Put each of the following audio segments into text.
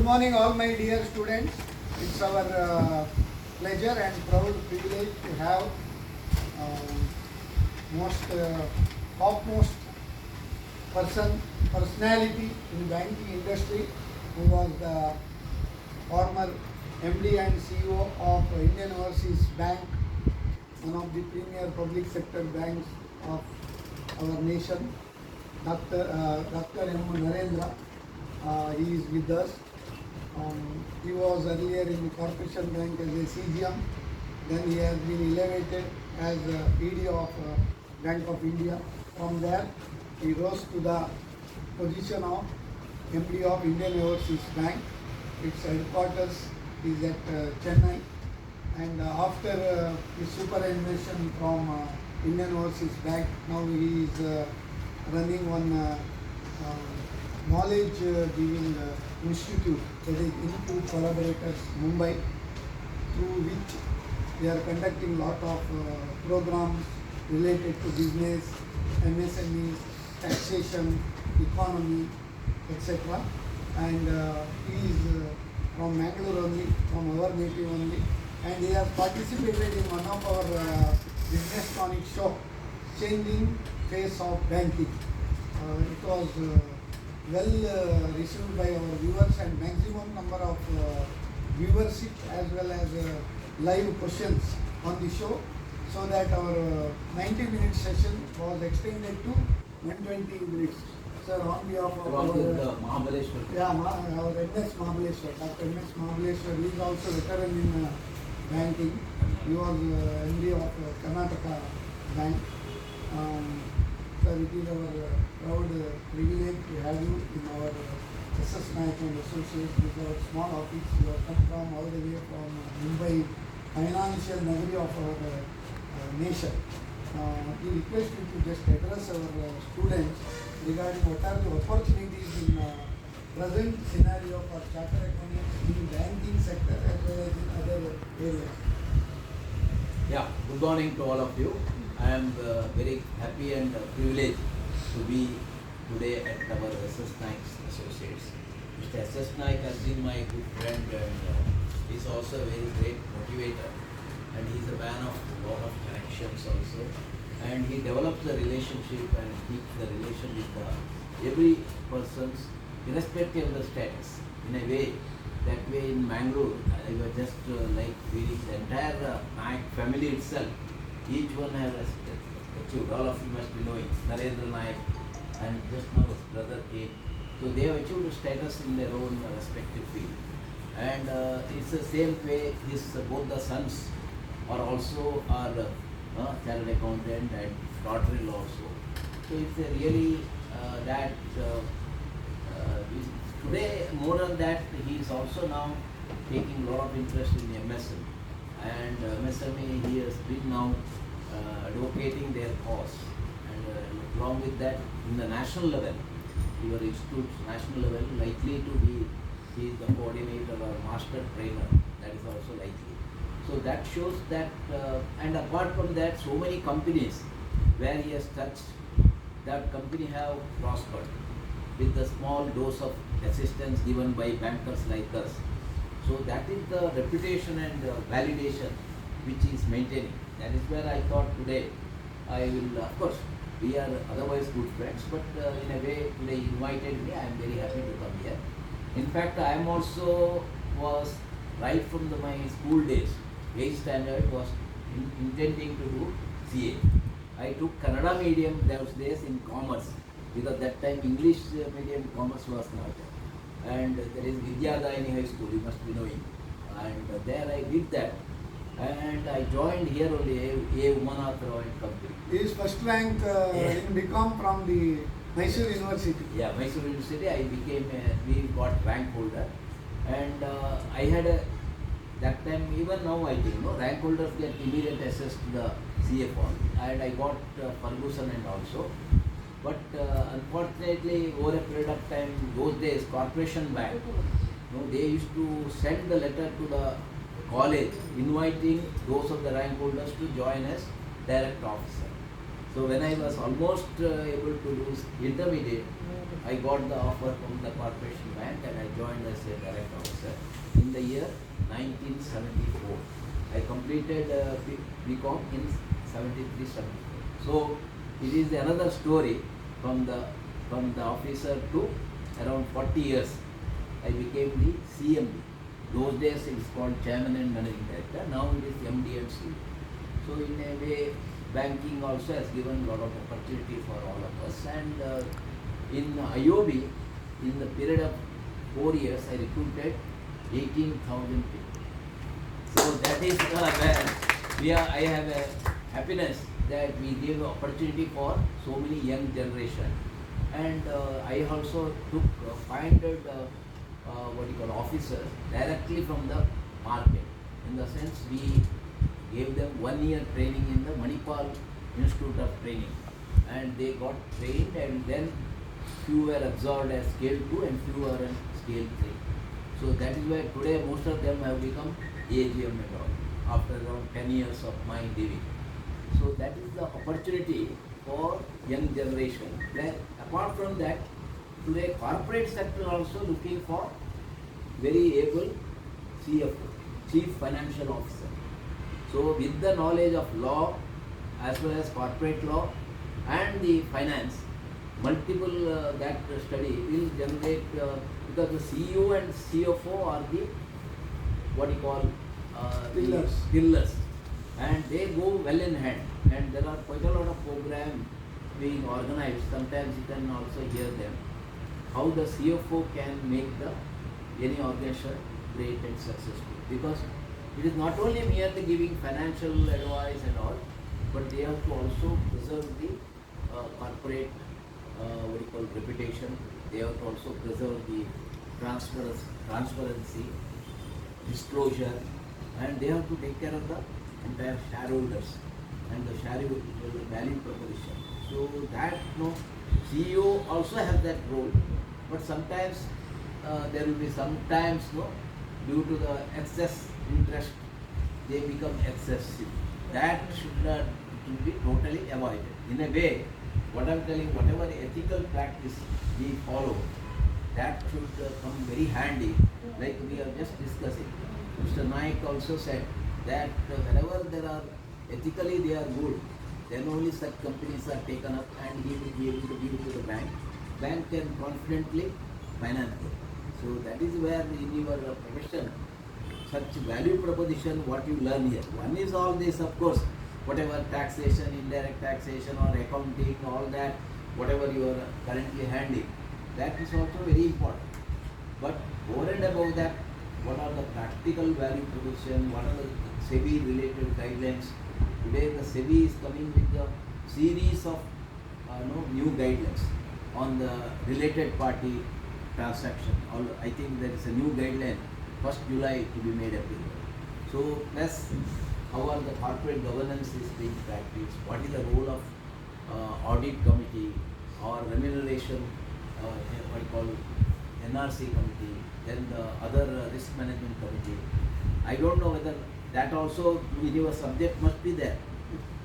morning, all my dear students. It's our pleasure and proud privilege to have most topmost personality in banking industry, who was the former MD and CEO of Indian Overseas Bank, one of the premier public sector banks of our nation, Dr. M. Narendra. He is with us. He was earlier in the Corporation Bank as a CGM. Then he has been elevated as ED of Bank of India. From there, he rose to the position of MD of Indian Overseas Bank. Its headquarters is at Chennai. And after his superannuation from Indian Overseas Bank, now he is running one knowledge giving institute, that is Institute Collaborators Mumbai, through which they are conducting lot of programs related to business, MSMEs, taxation, economy, etc. And he is from Mangalore only, from our native only, and he has participated in one of our business tonic show, Changing Face of Banking. It was well received by our viewers, and maximum number of viewership as well as live questions on the show, so that our 90-minute session was extended to 120 minutes. Sir, on behalf of our Mahabaleshwar. Yeah, our MS Mahabaleshwar, Dr. MS Mahabaleshwar, he is also veteran in banking. He was MD of Karnataka Bank. Sir, it is our proud privilege to have you in our SS Nayak and Associates with our small office. You have come from all the way from Mumbai, financial nagari of our nation. We request you to just address our students regarding what are the opportunities in present scenario for chartered accountants in banking sector as well as in other areas. Yeah, good morning to all of you. I am very happy and privileged to be today at our SS Nayak Associates. Mr. SS Nayak has been my good friend, and he is also a very great motivator, and he is a man of a lot of connections also, and he develops the relationship and keeps the relation with every person's irrespective of the status. In a way, that way in Mangalore, I was just like feeling the entire Nayak family itself. Each one has achieved, all of you must be knowing, Narendra Nayak, and just now his brother came. So they have achieved status in their own respective field. And it's the same way both the sons are also chartered accountant and daughter-in-law also. So it's a really that today, more than that, he is also now taking a lot of interest in MSM. And MSME, he has been now advocating their cause, and along with that, in the national level, your institute's national level, likely to be, he is the coordinator or master trainer, that is also likely. So that shows that, and apart from that, so many companies where he has touched, that company have prospered with the small dose of assistance given by bankers like us. So that is the reputation and validation which is maintaining. That is where I thought today I will, of course, we are otherwise good friends, but in a way they invited me. I am very happy to come here. In fact, I am also was right from my school days, 8th standard, was intending to do CA. I took Kannada medium those days in commerce, because that time English medium commerce was not there. And there is Vidyadayani High School, you must be knowing. And there I did that. And I joined here only A. Umanath Rao and Company. He is first rank in BCom from the Mysore University. Yeah, Mysore University. I became we got rank holder. And I had that time, even now I think, rank holders get immediate access to the CA form. And I got Ferguson and also. But unfortunately, over a period of time, those days, Corporation Bank, they used to send the letter to the college inviting those of the rank holders to join as direct officer. So when I was almost able to do intermediate, I got the offer from the Corporation Bank and I joined as as a direct officer in the year 1974. I completed BCom in 73-74. So it is another story from the officer to around 40 years. I became the CMD. Those days it is called Chairman and Managing Director. Now it is MD and CEO. So in a way, banking also has given a lot of opportunity for all of us. And in IOB, in the period of 4 years, I recruited 18,000 people. So that is where I have a happiness that we give opportunity for so many young generation. And I also took 500 officers directly from the market. In the sense, we gave them 1 year training in the Manipal Institute of Training, and they got trained, and then few were absorbed as scale 2 and few were in scale 3. So that is why today most of them have become AGM and all after around 10 years of my living. So that is the opportunity for young generation. Then apart from that, today corporate sector also looking for very able CFO, Chief Financial Officer. So with the knowledge of law as well as corporate law and the finance, multiple that study will generate because the CEO and CFO are the pillars, and they go well in hand, and there are quite a lot of programs being organized. Sometimes you can also hear them how the CFO can make any organization great and successful, because it is not only merely giving financial advice and all, but they have to also preserve the corporate reputation. They have to also preserve the transparency, disclosure, and they have to take care of the entire shareholders and the shareholder value proposition. So that CEO also has that role, but sometimes there will be sometimes due to the excess interest they become excessive. That should not be totally avoided. In a way, what I am telling, whatever ethical practice we follow, that should come very handy. Like we are just discussing, Mr. Nayak also said that whenever there are ethically they are good, then only such companies are taken up and he will be able to give to the bank. Bank can confidently finance it. So that is where in your profession, such value proposition what you learn here. One is all this, of course, whatever taxation, indirect taxation or accounting, all that, whatever you are currently handling, that is also very important. But over and above that, what are the practical value proposition, what are the SEBI related guidelines? Today the SEBI is coming with a series of new guidelines on the related party transaction. I think there is a new guideline 1st July to be made applicable. So plus how are the corporate governance is being practiced, what is the role of audit committee or remuneration, NRC committee, then the other risk management committee. I don't know whether that also in your subject must be there.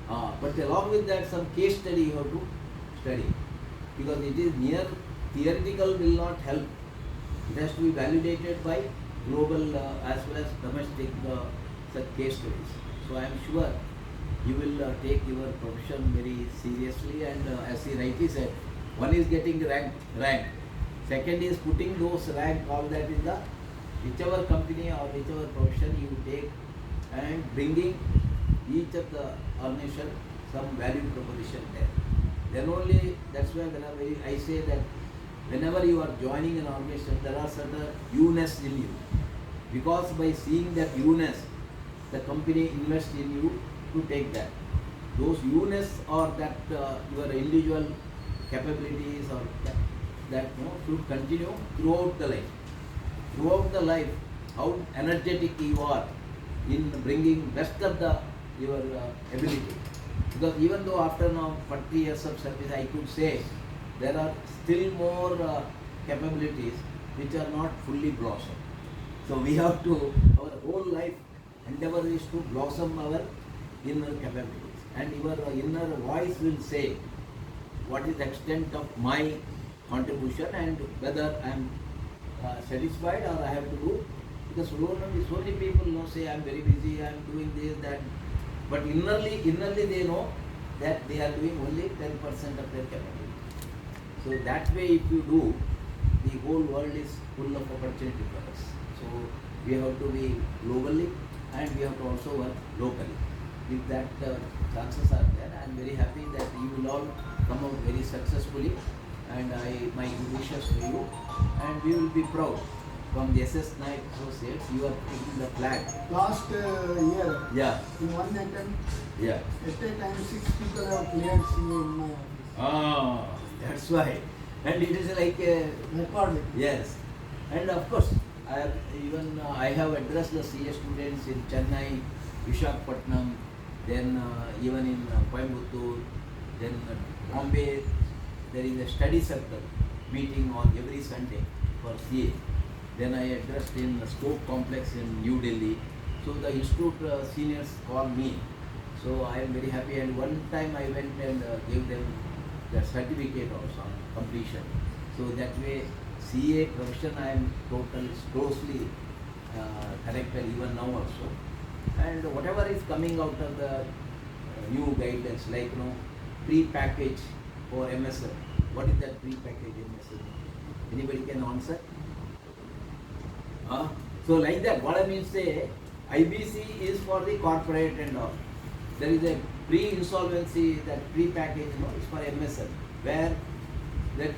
But along with that, some case study you have to study, because it is mere theoretical will not help. It has to be validated by global as well as domestic such case studies. So I am sure you will take your profession very seriously, and as he rightly said, one is getting rank. Second is putting those rank, all that in the whichever company or whichever profession you take, and bringing each of the organization some value proposition there. Then only, that's why I say that whenever you are joining an organization, there are certain you-ness in you. Because by seeing that you-ness, the company invests in you to take that. Those you-ness or that your individual capabilities or that should continue throughout the life. Throughout the life, how energetic you are in bringing best of your ability. Because even though after now 40 years of service, I could say there are still more capabilities which are not fully blossomed. So we have to, our whole life endeavor is to blossom our inner capabilities, and your inner voice will say what is the extent of my contribution and whether I am satisfied or I have to do, because so many people say I am very busy, I am doing this, that, but innerly they know that they are doing only 10% of their capability. So that way if you do, the whole world is full of opportunity for us. So we have to be globally and we have to also work locally. If that chances are there, I am very happy that you will all come out very successfully, and my good wishes to you, and we will be proud. From the SS Nayak Associates, you are taking the flag. Last year, Yeah. in one attempt, Yeah. at a time 6 people have cleared CA in my office. Ah, that's why. And it is like a Recorded. yes. And of course, I have addressed the CA students in Chennai, Visakhapatnam, then even in Coimbatore, then Bombay. There is a study circle meeting on every Sunday for CA. Then I addressed in the Stoke complex in New Delhi. So the institute seniors call me. So I am very happy. And one time I went and gave them the certificate also on completion. So that way CA profession I am closely connected even now also. And whatever is coming out of the new guidelines, like pre-package for MSN. What is that pre-package MSN? Anybody can answer? So like that, what I mean say, IBC is for the corporate and all. There is a pre-insolvency, that pre-package, is for MSN, where that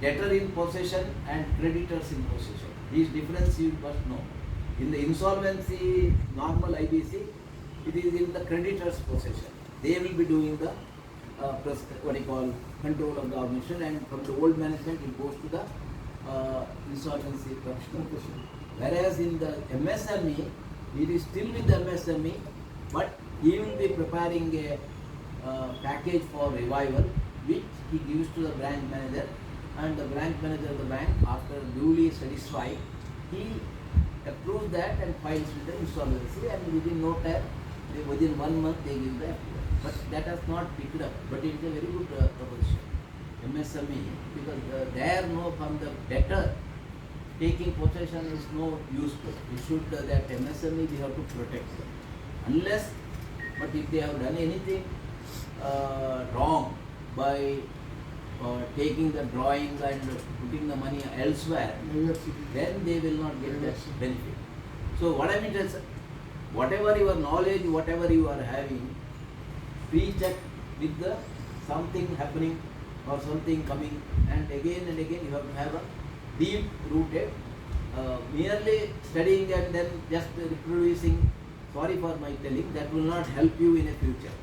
debtor in possession and creditors in possession. These difference you must know. In the insolvency, normal IBC, it is in the creditors' possession. They will be doing the control of the organization, and from the old management it goes to the insolvency professional. Whereas in the MSME, it is still with the MSME, but he will be preparing a package for revival, which he gives to the branch manager, and the branch manager of the bank, after duly satisfied, he approves that and files with the insolvency, and within no time, within 1 month they give the approval. But that has not picked up, but it is a very good proposition. MSME, because there from the debtor taking possession is no useful. We should that MSME we have to protect them. Unless, but if they have done anything wrong by taking the drawings and putting the money elsewhere, then they will not get that benefit. So what I mean is, whatever your knowledge, whatever you are having, pre-check with the something happening or something coming, and again you have to have a deep rooted, merely studying and then just reproducing, sorry for my telling, that will not help you in the future,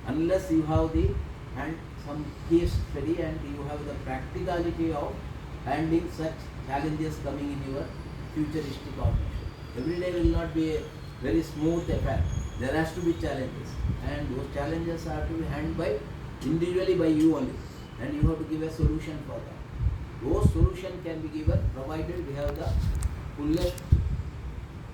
unless you have the and some case study and you have the practicality of handling such challenges coming in your futuristic organization. Every day will not be a very smooth affair. There has to be challenges, and those challenges are to be handled by individually by you only, and you have to give a solution for that. Those solutions can be given provided we have the fullest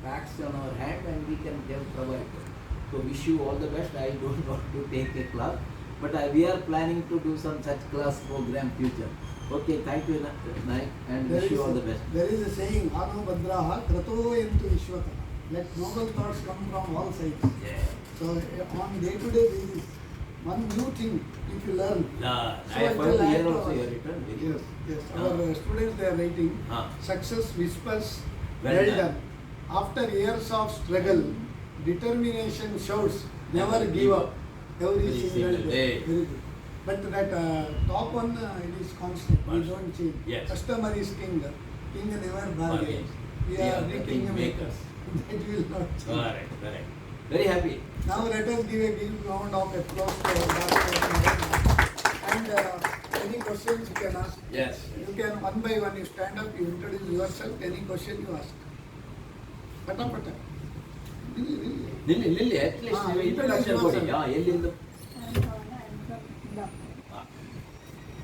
facts on our hand and we can provide them. So wish you all the best. I don't want to take a class, but we are planning to do some such class program future. Okay, thank you, Nayak, and wish you all the best. There is a saying, Anu Badraha Kratoyantu Vishwaka. Let noble thoughts come from all sides. Yeah. So on day-to-day basis, one new thing if you learn. I have heard here also you have written. Yes. Our students, they are writing, success whispers, well done. After years of struggle, determination shouts, never give up. Every single day. Very good. But that top one, it is constant. We don't change. Yes. Customer is king. King never bargains. We are the king makers. That will not change. Correct. Very happy. Now let us give a big round of applause to our Dr. And any questions you can ask. Yes. You can one by one, you stand up, you introduce yourself, any question you ask. Pata. Lily, at least you introduction body. Early.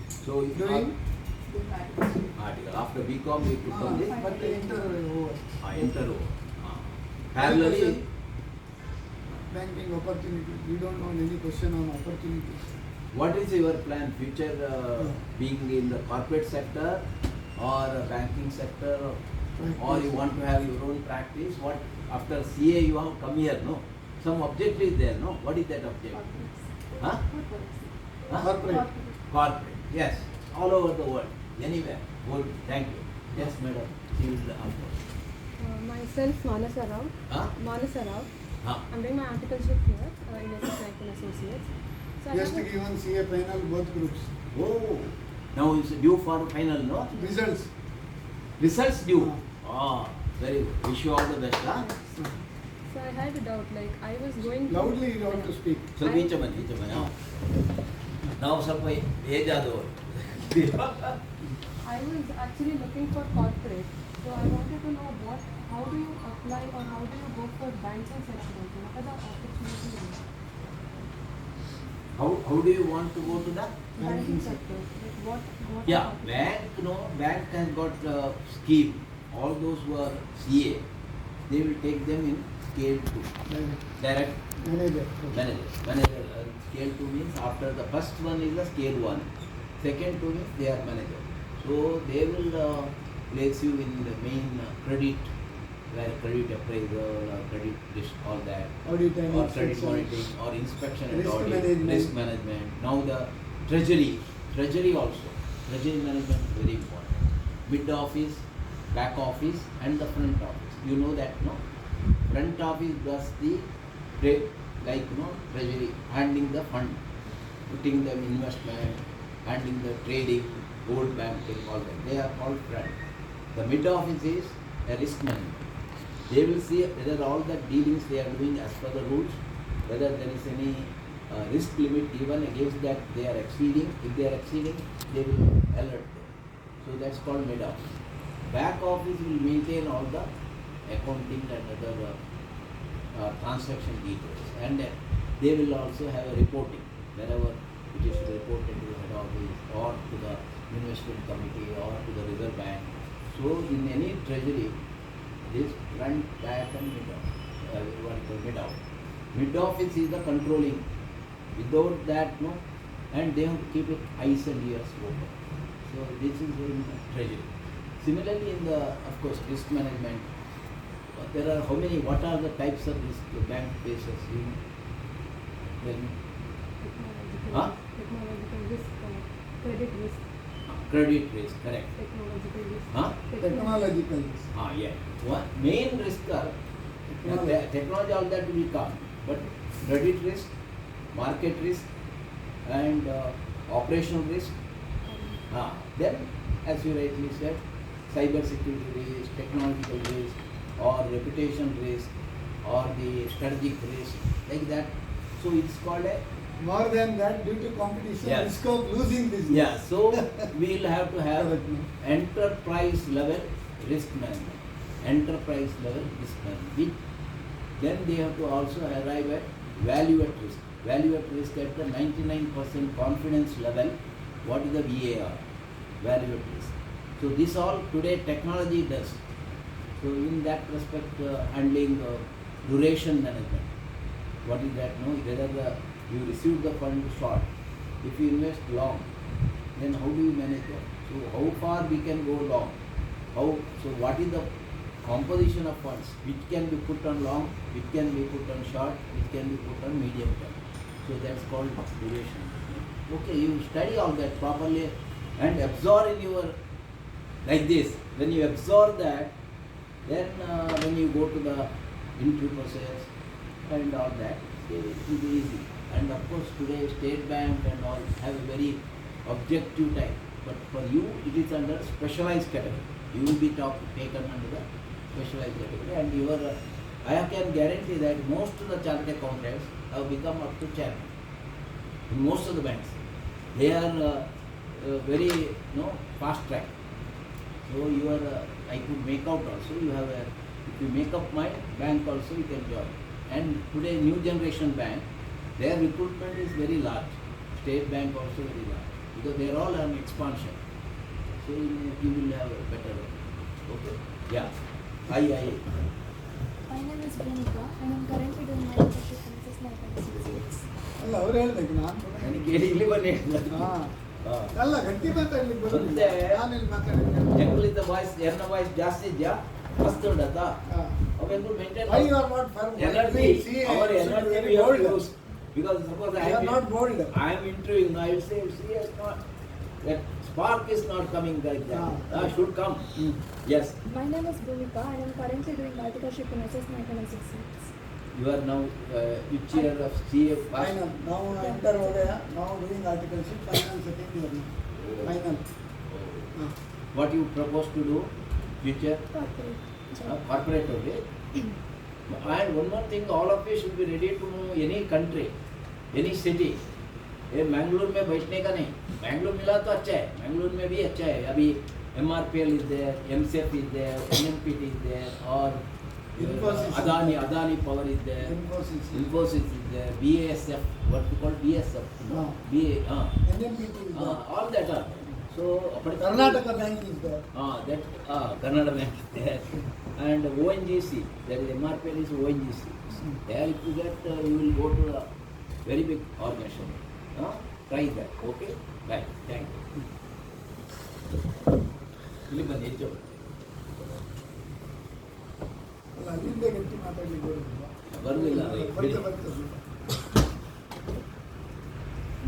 So you Doing? article after BCom you took on this. But Enter over. Parallelly. Banking opportunity. We don't want any question on opportunities. What is your plan future being in the corporate sector or banking sector, or you want to have your own practice, what after CA you have come here, no? Some object is there, no? What is that object? Huh? Huh? Corporate. Corporate, yes, all over the world, anywhere. Good, thank you. Yes, madam, she will answer. Myself, Manasa Rao. Huh? Manasa Rao. Huh? I'm doing my articleship here in SS Nayak and Associates. So I Just have a- given CA final both groups. Oh, now it's due for final, no? Results. Results due. Ah, very good. Wish you all the best, huh? So I had a doubt, like I was going to... Loudly you have to speak. So each one, huh? Now ಸ್ವಲ್ಪ age ಆದವರು. I was actually looking for corporate. So I wanted to know how do you apply or how do you go for banking sector? What are the opportunities? How do you want to go to the? Banking sector. Like what Yeah, are- bank, no, bank has got scheme. All those who are CA, they will take them in scale 2. Direct Manager. manager. Scale 2 means after the first one is the scale 1. Second 2 means they are manager. So they will place you in the main credit, where credit appraisal or credit risk, all that. Audit and Or credit inspection. monitoring or inspection and Risk audit, management. risk management. Now the treasury also. Treasury management is very important. Mid office, back office and the front office. You know that, no? Front office does the trade, like, treasury, handling the fund, putting them investment, handling the trading, gold banking, all that. They are called front. The mid office is a risk management. They will see whether all the dealings they are doing as per the rules, whether there is any risk limit given against that they are exceeding. If they are exceeding, they will alert them. So that's called mid office. Back office will maintain all the accounting and other transaction details, and they will also have a reporting wherever it is reported to the head office or to the investment committee or to the Reserve Bank. So in any treasury, this front, back and mid office, mid office. Mid office is the controlling. Without that, no, and they have to keep it eyes and ears open. So this is in treasury. Similarly, in the, of course, risk management, there are how many? What are the types of risk the bank faces in? Then Technological risk, credit risk, credit risk, correct. technological risk. Huh? Technological risk. Yeah. One main risk are technology, all that will come, but credit risk, market risk, and operational risk. Then, as you rightly said, cyber security risk, technological risk, or reputation risk, or the strategic risk, like that. So it's called a More than that, due to competition, Yes. risk of losing business. yeah. So we will have to have Correct. enterprise level risk management. Enterprise level risk management. Which then they have to also arrive at value at risk. Value at risk at the 99% confidence level. What is the VAR? Value at risk. So this all today technology does. So in that respect, handling duration management. What is that? No, whether you receive the fund short. If you invest long, then how do you manage that? So how far we can go long? So what is the composition of funds? Which can be put on long, which can be put on short, which can be put on medium term. So that's called duration. Okay, you study all that properly and absorb in your, like this. When you absorb that, then when you go to the interview process and all that, it will be easy. And of course today State Bank and all have a very objective type. But for you it is under specialized category. You will be taken under the specialized category, and your I can guarantee that most of the chartered accountants have become up to chairman. In most of the banks, they are very fast track. So you are I could make out also. You have a, if you make up my bank also you can join. And today new generation bank, their recruitment is very large. State Bank also very large because they are all on expansion. So you will have a better. Okay. Yeah. My name is Bhumika and I'm currently doing my internship in SS Nayak and Associates. ಅಲ್ಲ ಅವ್ರು ಹೇಳ್ಬೇಕು ನಾನು ಕೂಡ ನನಗೆ ಕೇಳಿ ಇಲ್ಲಿ ಬನ್ನಿ. ಹಾಂ ಅಲ್ಲ ಗಟ್ಟಿ ಮಾತಾಡ್ಲಿಕ್ಕೆ ಬರೋದಿಲ್ಲ. ಮುಂದೆ ನಾನು ಇಲ್ಲಿ ಮಾತಾಡಿದ್ದೇನೆ. ಜನರಲ್ ವಾಯ್ಸ್ ಎರ್ನ ವಾಯ್ಸ್ ಜಾಸ್ತಿ ಇದೆಯಾ ಮಸ್ತ್ ಉಂಟದ ಅವೆಲ್ಲರೂ maintain Why you are not firm? energy See, our you should energy be we have bold. to use because suppose You are not bold. I am interviewing I will say see it's not that spark is not coming like that should come yes My name is Bhumika and I'm currently doing articleship in SS 1966. you are now which year of CA pass Final. Now enter हो गया. Now doing articleship. Final second year now. Final. what you propose to do future Corporate job. corporate okay and one more thing all of you should be ready to move any country any city ये मैंगलोर में बैठने का नहीं मैंगलोर मिला तो अच्छा है मैंगलोर में भी अच्छा है अभी MRPL is there MCF is there NMPT is there और Infosys Adani Power is there Infosys. Infosys is there BASF what we call BSF BA NMPT is there. all that are so Karnataka Bank is there. that Karnataka Bank is there and ONGC that is MRPL is ONGC there if you get you will go to a very big organization try that okay bye thank you ಇಲ್ಲಿ ಬನ್ನಿ ಹೆಚ್ಚು ಅಲ್ಲ ಅಲ್ಲಿಂದ ಗಟ್ಟಿ ಮಾತಾಡ್ಲಿಕ್ಕೆ ಬರೋದಿಲ್ಲ. ಬರುವುದಿಲ್ಲ ಬರ್ತದೆ.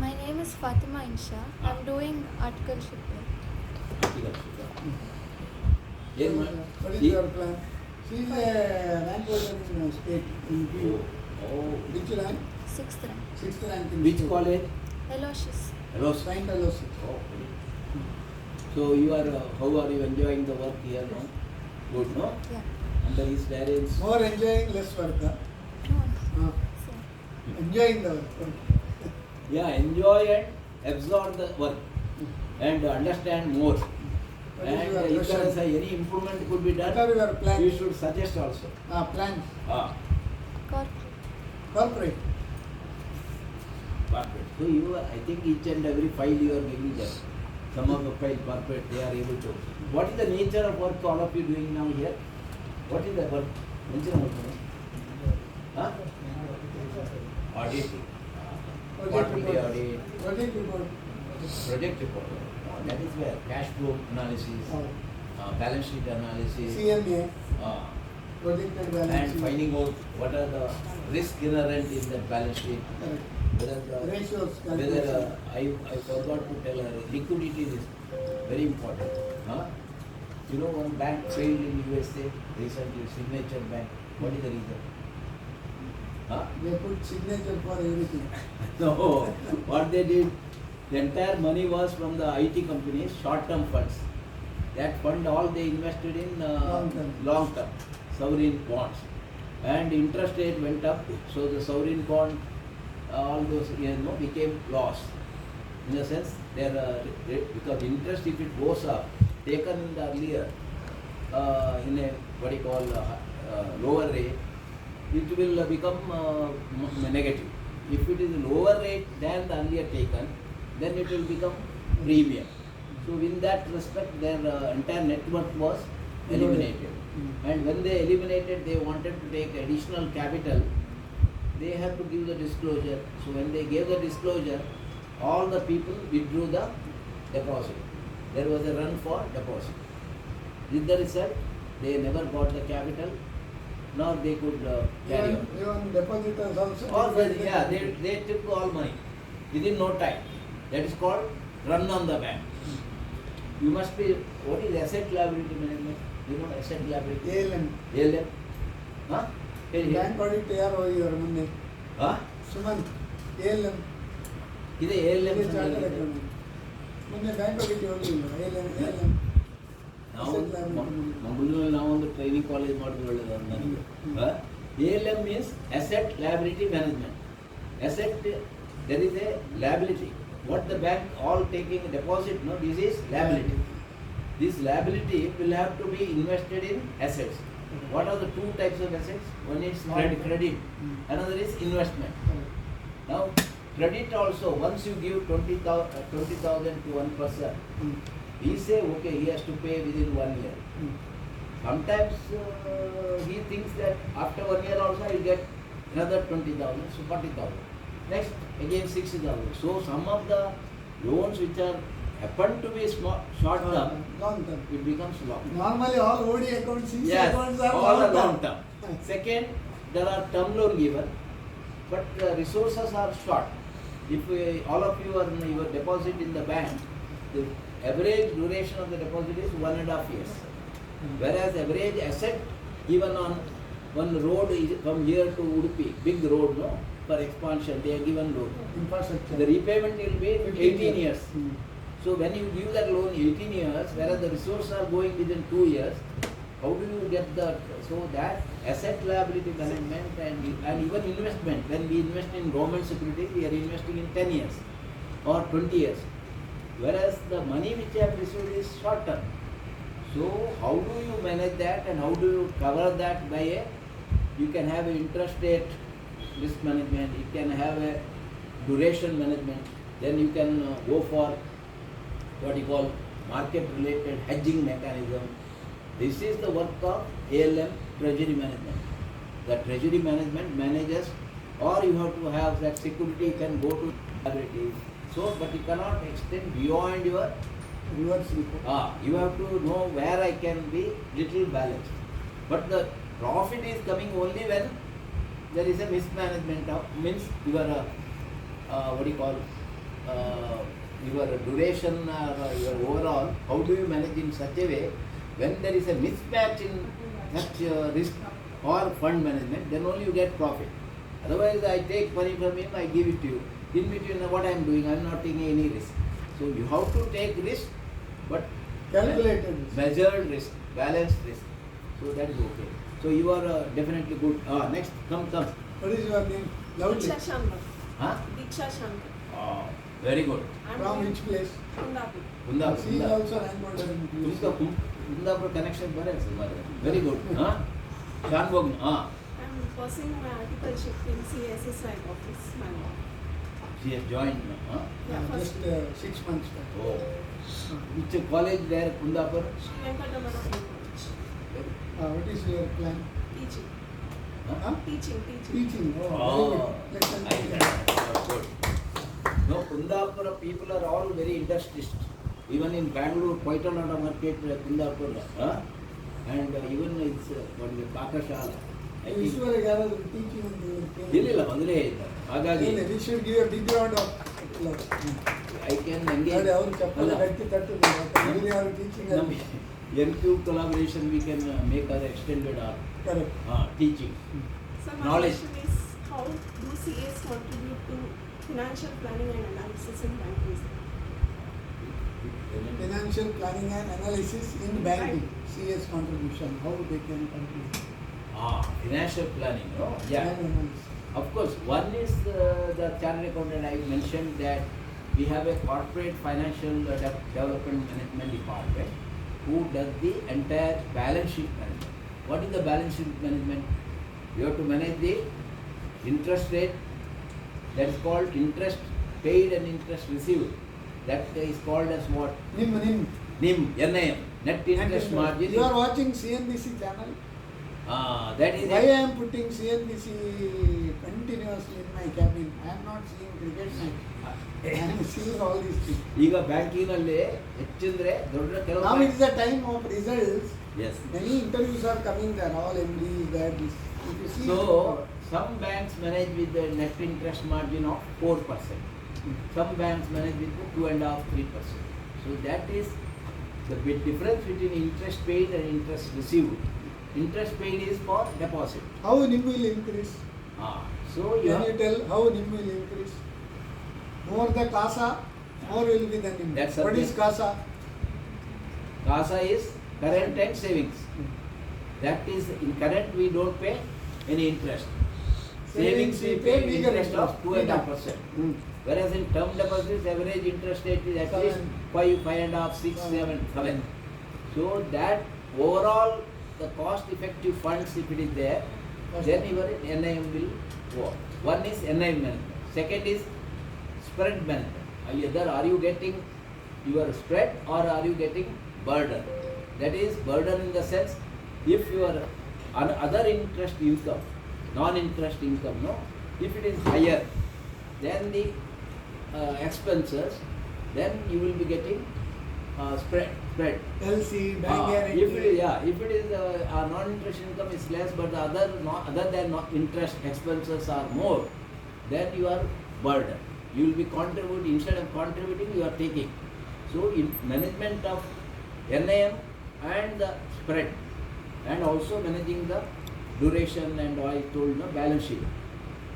My name is Fatima Insha. I'm doing articleship. ಏನು What is your plan? She is a rank holder in state in PU. Which rank? 6th rank. 6th rank in which state. college Aloysius. hello Saint Aloysius. so you are how are you enjoying the work here no good no Yeah. under his parents More enjoying, less work. No. So, Enjoying the work. yeah enjoy and absorb the work and understand more What is and your if there is question? any improvement could be What done are your plans? you should suggest also Plans. corporate. Corporate. corporate so you are, I think each and every file you are giving them some of the file corporate they are able to what is the nature of work all of you doing now here what is the work nature of work huh auditing quarterly audit Project report. project report that is where cash flow analysis balance sheet analysis CMA. Projected balance and sheet. finding out what are the risk inherent in that balance sheet Correct. whether the Ratios. whether calculation. I forgot to tell her liquidity is very important you know one bank failed in USA recently Signature Bank what is the reason They put signature for everything. no what they did the entire money was from the IT companies short term funds that fund all they invested in long term sovereign bonds and interest rate went up so the sovereign bond all those became loss in the sense because interest if it goes up taken in the earlier in a what you call lower rate it will become negative if it is lower rate than the earlier taken then it will become premium so in that respect their entire net worth was eliminated and when they eliminated they wanted to take additional capital they have to give the disclosure so when they gave the disclosure all the people withdrew the deposit there was a run for deposit with the result they never got the capital nor they could carry on Even depositors also. they took all money within no time that is called run on the bank you must be what is asset liability management you know asset liability ALM. ALM huh bank audit ಯಾರು ಹೋಗಿದ್ದಾರೆ ಮೊನ್ನೆ huh Sumanth ALM. ಇದೆ ALM chartered account ಮೊನ್ನೆ bank audit ಹೋಗಿಲ್ಲ ALM. ನಾವು Asset liability. ಮಂಗಳೂರಲ್ಲಿ ನಾವೊಂದು training college ಮಾಡಿದ್ರೆ ಒಳ್ಳೇದು ಅಂತ ನನಗೆ ALM means asset liability management asset there is a liability what the bank all taking deposit no this is liability this liability will have to be invested in assets what are the two types of assets one is credit another is investment now credit also once you give 20,000 to one person he say okay he has to pay within 1 year sometimes he thinks that after 1 year also I will get another 20,000 so 40,000 next again 60,000 so some of the Loans which are happen to be short term, Long term. it becomes long. Normally all OD accounts, CC Yes, accounts are all are long long term. Second, there are term loan given, but the resources are short. If all of you are in your deposit in the bank, the average duration of the deposit is 1.5 years. Whereas average asset given on one road is from here to Udupi, big road, no, for expansion, they are given loan. Infrastructure. The repayment will be 18 years. Hmm. So when you give that loan 18 years, whereas the resources are going within 2 years, how do you get the, so that asset liability management and even investment, when we invest in government securities, we are investing in 10 years or 20 years. Whereas the money which I have received is short term. So how do you manage that and how do you cover that by a, you can have an interest rate risk management, you can have a duration management, then you can go for what you call market related hedging mechanism. This is the work of ALM treasury management. The treasury management manages, or you have to have that security can go to liabilities. So, but you cannot extend beyond your, Reverse repo. you have to know where I can be little balanced. But the profit is coming only when there is a mismanagement of, means your, what do you call, your duration or your overall, how do you manage in such a way, when there is a mismatch in such risk or fund management, then only you get profit. Otherwise, I take money from him, I give it to you. In between, what I am doing, I am not taking any risk. So you have to take risk, but Calculated risk. measured risk, balanced risk. So that is okay. So you are definitely good. Next, come. What is your name? Loudly. Diksha Shankar. Huh? Diksha Shankar. Very good. I'm From which place? Kundapur. She is also rank holder in PUC. तुमका Kundapur connection बरे है हमारे. Very good. Shanbhag. I'm pursuing my articleship in CSSI office, Mangalore. She has joined. Yeah, Just first 6 months back. Oh. Which college there, Kundapur? Sri Venkatramana College. What is your plan? Teaching. Huh? Teaching. Teaching. Oh, Oh, very good. Let's good. No, Kundapur people are all very industrious. Even in Bangalore, quite a lot of market Kundapur. And even it's what is it, Pakashala. I think. ಈಶ್ವರಿಗೆ ಯಾರಾದರೂ teaching ಅಂತ ಇಲ್ಲ ಮೊದಲೇ ಇದ್ದಾರೆ. ಹಾಗಾಗಿ we should give a big round of I can engage. ನೋಡಿ ಅವರು ಚಪ್ಪಲಿ ಕಟ್ಟಿ ತಟ್ಟುತ್ತಾರೆ ಯಾರು ಟೀಚಿಂಗ್ ಅಲ್ಲಿ NQ collaboration we can make our extended our correct teaching. So my Knowledge. question is, how do CAs contribute to financial planning and analysis in banking? Financial planning and analysis in banking CS contribution, how they can contribute. Financial planning, no? Yeah. And analysis. Of course, one is the chartered accountant. I mentioned that we have a corporate financial development management department who does the entire balance sheet management. What is the balance sheet management? You have to manage the interest rate, that is called interest paid and interest received. That is called as what? NIM, net interest margin. You are watching CNBC channel? That is Why I am putting CNBC continuously in my cabin? I am not seeing cricket match. I am seeing all these things. ಈಗ ಬ್ಯಾಂಕಿನಲ್ಲಿ ಹೆಚ್ಚಿದ್ರೆ ದೊಡ್ಡ ಕೆಲವು Now it is the time of results. Yes. Many interviews are coming there. All MDs, that this. If you see. So some banks manage with the net interest margin of 4%. Some banks manage with 2.5-3%. So that is the big difference between interest paid and interest received. Interest paid is for deposit. How NIM will increase? So Can you tell how NIM will increase? More the CASA, more will be the NIM. That's What is CASA? CASA is current and savings. That is in current we don't pay any interest. Savings we pay bigger interest of 2.5%. Whereas in term deposits, average interest rate is at least 5.5, 6, 7, 7. So that overall the cost effective funds, if it is there, then your NIM will go. One is NIM management. Second is spread management. Either are you getting your spread or are you getting burden? That is burden in the sense, if your other interest income, non-interest income, no, if it is higher than the expenses, then you will be getting spread. LC, bank guarantee. If it is non-interest income is less, but the other than interest expenses are more, then you are burdened. You will be contributing, instead of contributing, you are taking. So in management of NIM and the spread, and also managing the duration and I told balance sheet,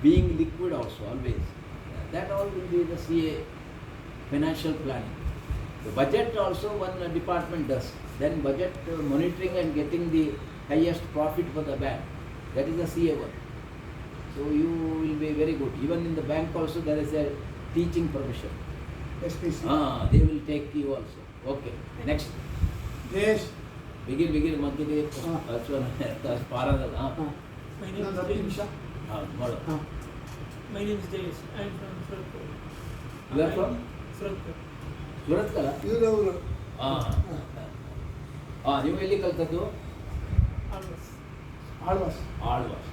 being liquid also always. That all will be the CA financial planning. The budget also one department does. Then budget monitoring and getting the highest profit for the bank. That is the CA work. So you will be very good. Even in the bank also there is a teaching profession. SPC. They will take you also. Okay. Next. Yes. Begin ಮಧ್ಯೆ ಪಾರದಲ್ಲ My name is Jayesh. ಮಾಡು. My name is Jayesh. I am from Surat. You are from? Surat. Surat ಕಲ ಇವರು ನೀವು ಎಲ್ಲಿ ಕಲ್ತದ್ದು? Always. Alva's. Alva's.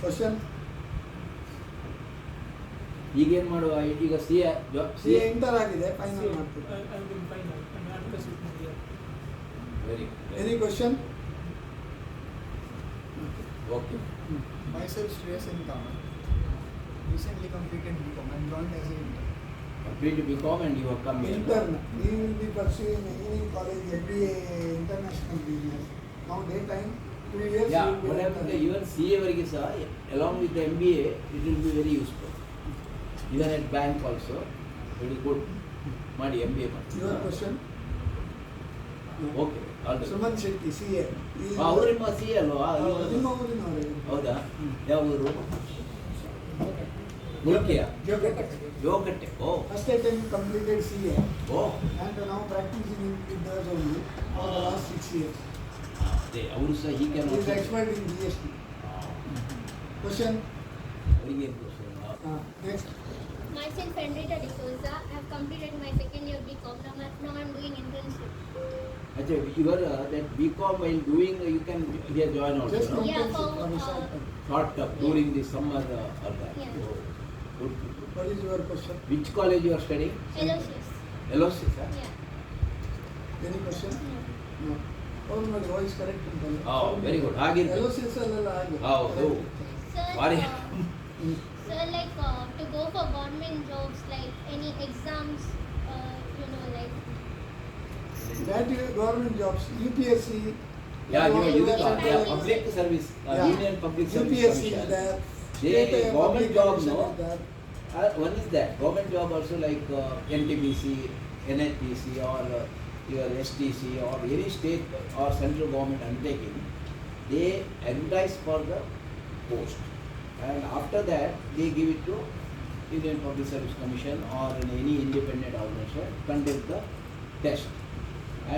Question. ಈಗೇನು ಮಾಡುವ? ಈಗ ಸಿ ಸಿ ಇಂಟರ್ ಆಗಿದೆ, ಫೈನಲ್ ಮಾಡ್ತೀವಿ. I am in final. I am not with India. Very any question? Okay. Myself Shreyas in Kamal. Recently completed BCom and joined as an intern. Complete BCom and you have come here. Intern. He will be pursuing engineering college MBA international business. Now daytime 2 years. Yeah, he will be what intern. happens even CA ವರೆಗೆ ಸಹ along with the MBA it will be very useful. Even at bank also it is good. ಮಾಡಿ MBA ಮಾಡಿ. Your question? Okay. All the Suman Shetty CA. ಅವರು ನಿಮ್ಮ CA ಅಲ್ವಾ? ನಿಮ್ಮ ಊರಿನವರೇ. ಹೌದಾ? ಯಾವ ಊರು? ಮುಲ್ಕಿಯ? ಜೋಗಟ್ಟೆ. ಜೋಗಟ್ಟೆ. ಓ. First attempt completed CA O. and now practicing with us only for the last 6 years. ಅದೇ ಅವರು ಸಹ he can He is also. expert in GST. Question? ಅವರಿಗೆ ಏನು question? Next. Myself Narendra D'Souza. I have completed my second year BCom. Now I am doing internship. Actually, you are that BCom while doing you can here join also. Just No? Yeah, internship for, for a short time. Short term during the summer or that. Yeah. So, good. What is your question? Which college you are studying? LOCs. LOC, sir? Yeah. Any question? No. No. ಅವ್ರು ನೋಡಿ voice correct ಉಂಟಲ್ಲ. Oh, very good. ಹಾಗಿರ್ಬೇಕು. LOCs ಅಲ್ಲೆಲ್ಲ ಹಾಗೆ. ಹೌದು. Sir, Sorry. sir, like to go for government jobs, like any exams, like. That is government jobs, UPSC. Yeah, you are are public service, Yeah. Union Public Service UPSC is Commission. there. They State government public job, commission no? is there. One is that government job also like NTPC, NHPC or your STC or any state or central government undertaking, they advertise for the post, and after that they give it to Union Public Service Commission or any independent organization conduct the test,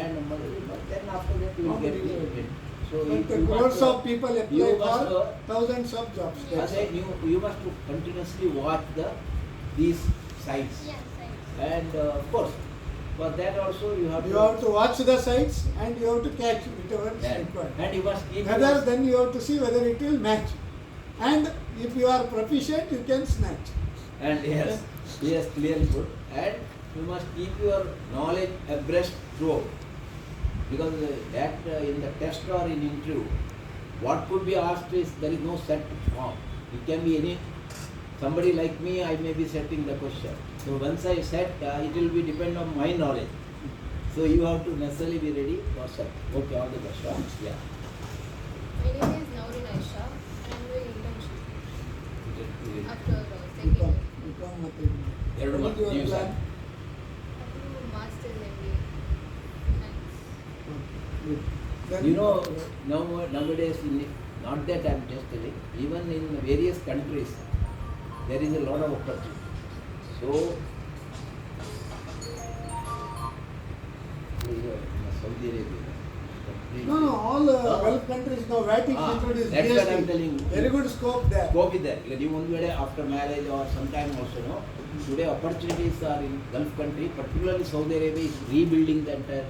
and then after that you will get it. So But you crores must, of people apply you must, for thousands of jobs. I That's say all. you must to continuously watch these sites, Yeah, science. and of course for that also you have You have to watch the sites and you have to catch whichever is and, required. and you must keep Whether your- then you have to see whether it will match. And if you are proficient, you can snatch. and yes clearly put, and you must keep your knowledge abreast throughout, because that in the test or in interview what could be asked is there is no set form. It can be any somebody like me, I may be setting the question. So once I set, it will be depend on my knowledge. So you have to necessarily be ready for set. Okay, all the best. Yeah. My name is Naurin Aisha and I'm doing internship after second Become, year. become ಮತ್ತೆ ಎರಡು What is your ನೀವು plan? Sir. I do master's MBA. Thanks. Good. Then- You know, nowadays, not that I am just telling, even in various countries, there is a lot of opportunity. So, Saudi Arabia. No, all Gulf countries now VAT is introduced. That's what I am GST. telling you. Very good scope there. Scope is there. Like you one way after marriage or sometime also, no. Today opportunities are in Gulf country, particularly Saudi Arabia is rebuilding the entire.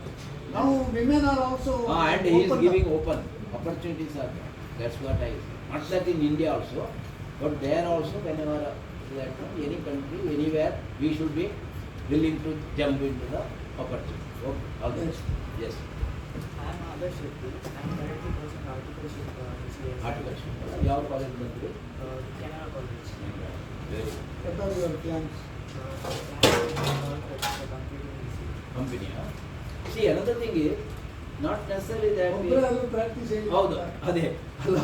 Now women are also And he is opened giving up. open opportunities are there. That's what I. Not that in India also, but there also whenever that any country anywhere we should be willing to jump into the opportunity. Okay, all the best. Yes. I am Adarsh Shetty. I am currently pursuing articleship CAS. Articulation. ಯಾವ college ಬಂದ್ರಿ? Canara College. Very What are your plans? company. See, another thing is not necessarily that ಒಬ್ಬರಾದ್ರೂ practice ಹೇಳಿ. ಹೌದು ಅದೇ ಅಲ್ಲ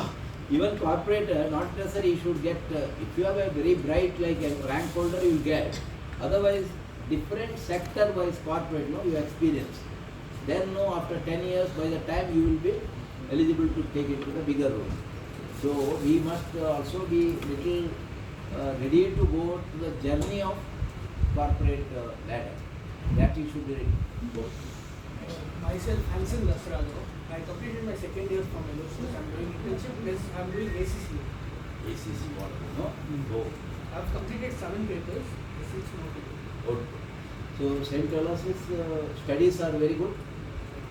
even corporate not necessarily you should get if you have a very bright like a rank holder you will get, otherwise different sector wise corporate you experience, then after 10 years by the time you will be eligible to take it to the bigger role. So we must also be little ready to go to the journey of corporate ladder, that you should be ready to go. Myself, Hansen Lasrado. I completed my second year from LOC. I'm doing internship plus I'm doing ACC. ACC what no? Go. I've completed 7 papers, 6 more to do. Good. So St. Aloysius studies are very good.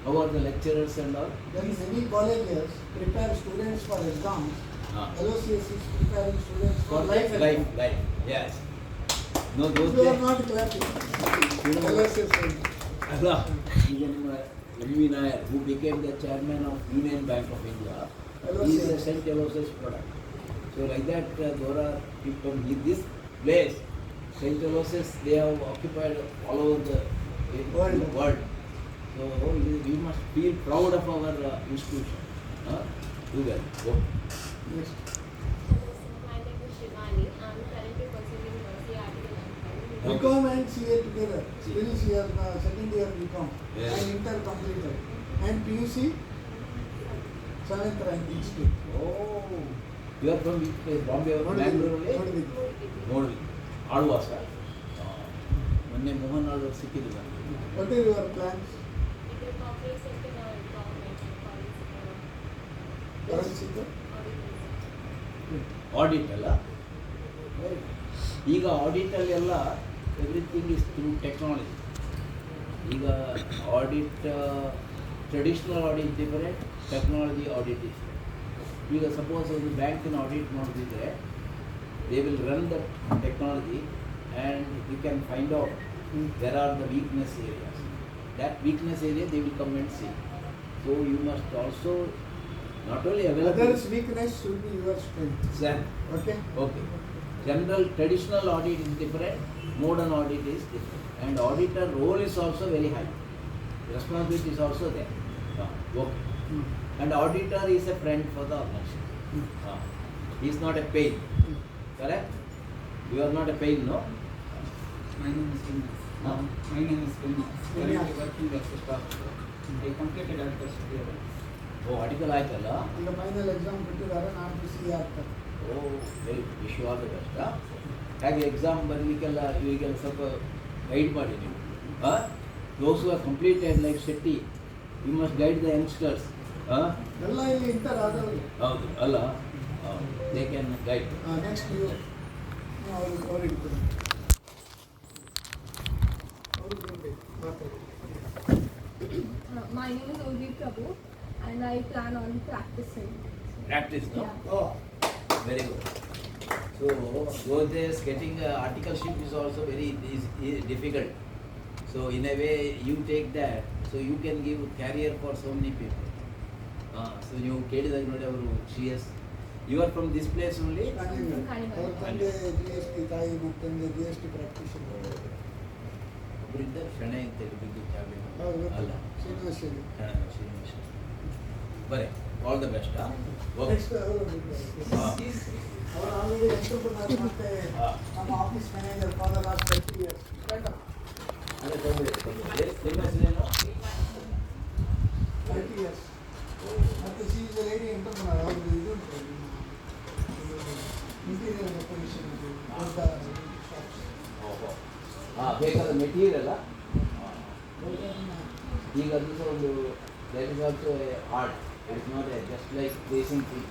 How are the lecturers and all? Then many colleges prepare students for exams. LOCS is preparing students For life, yes. No, those You are days. not clapping. LOCS is- Allah, even M.V. Nayak, who became the chairman of Union Bank of India, he is a St. Aloysius product. So like that, there are people in this place, St. Aloysius, they have occupied all over the world. So we must feel proud of our institution. Do well. Go. Yes. My name is Shivani. I'm currently pursuing CA BCom and CA together. Still she has second year BCom Yes. and inter completed. And PUC 7th rank institute. Oh, you are from which place? Bombay or Model. Mangalore? Model. Model. Alwas. ಮೊನ್ನೆ ಮೋಹನ್ ಅವರು ಸಿಕ್ಕಿದ್ರು ನನಗೆ. What are your plans? It is corporate sector government college. Forensic? Audit ಅಲ್ಲ, ಈಗ ಆಡಿಟಲ್ಲೆಲ್ಲ everything is through technology. ಈಗ audit traditional audit different, technology audit different. ಈಗ suppose ಒಂದು ಬ್ಯಾಂಕಿನ ಆಡಿಟ್ ಮಾಡೋದಿದ್ರೆ they will run the technology and you can find out there are the weakness areas. That weakness area they will come and see. So you must also not only available. Others' weakness should be your strength. Exactly. Okay? Okay. General traditional audit is different, modern audit is different. And auditor role is also very high. Responsibility is also there. Okay. And auditor is a friend for the organization. He is not a pain. Correct? You are not a pain, no? My name is Vinny. My name is Vinny. Currently working as a staff. I completed articleship here. Oh, article ಆಯ್ತಲ್ಲ. ಈಗ final exam ಬಿಟ್ಟಿದ್ದಾರೆ, ನಾನು ಸಿ ಆಗ್ತಾರೆ. Oh very wish you all the best. ಹಾಗೆ exam ಬರಲಿಕ್ಕೆಲ್ಲ ಇವರಿಗೆಲ್ಲ ಸ್ವಲ್ಪ ಗೈಡ್ ಮಾಡಿ ನೀವು. Those who are completed like Shetty, you must guide the youngsters. ಎಲ್ಲ ಇಲ್ಲಿ ಇಂಟರ್ ಆದವರು. ಹೌದು ಅಲ್ಲ, ದೇ ಕ್ಯಾನ್ ಗೈಡ್. ನೆಕ್ಸ್ಟ್ ನೀವು ಅವ್ರಿಗೆ ಕೊಡಿ. My name is Urvi Prabhu and I plan on practicing. Practice, no? Yeah. Oh, very good. So those days getting articleship is also very difficult. So in a way you take that, so you can give career for so many people. So you ಕೇಳಿದಾಗ ನೋಡಿ ಅವರು CS. You are from this place only? ಅವ್ರ ತಂದೆ GST, ತಾಯಿ ಮತ್ತು ತಂದೆ GST practitioner. ಒಬ್ಬರಿಂದ ಶಣೆ ಅಂತ ಹೇಳಿ ಬಿದ್ದು ಚಾವಡಿ ಅಲ್ಲ ಶ್ರೀನಿವಾಸ ಶ್ರೀನಿವಾಸ. ಬರೇ ಆಲ್ ದ ಬೆಸ್ಟ್. ನೆಕ್ಸ್ಟ್ ಅವರು ಆಲ್ರೆಡಿ ಎಂಟರ್ಪ್ರಿನರ್ ಮತ್ತೆ ನಮ್ಮ office manager for the last 30 years. ಅದೇ ತೊಂದರೆ ನಿಮ್ಮ ಹೆಸರೇನು? 30 years. ಮತ್ತೆ ಸಿ ಇಸ್ ಲೇಡಿ ಎಂಟರ್ಪ್ರಿನರ್. ಅವ್ರದ್ದು ಇದು ಇಂಟೀರಿಯರ್ ಡೆಕೋರೇಷನ್ ದೊಡ್ಡ ಶಾಪ್ಸ್. ಬೇಕಾದ ಮೆಟೀರಿಯಲ್ ಈಗ ಅದು ಸಹ ಒಂದು that is also art. It's not just like ಬೇಸಿಂಗ್ thing.